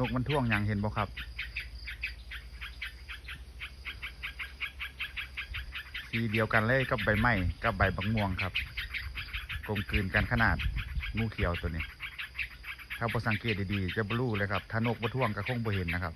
นกมันท่วงอย่างเห็นบ่ครับสีเดียวกันเลยกับใบไม้กับใบบักม่วงครับกลมกลืนกันขนาดงูเขียวตัวนี้ถ้าพอสังเกตดีๆจะบลูเลยครับถ้านกบ่ท่วงก็คงบ่เห็นนะครับ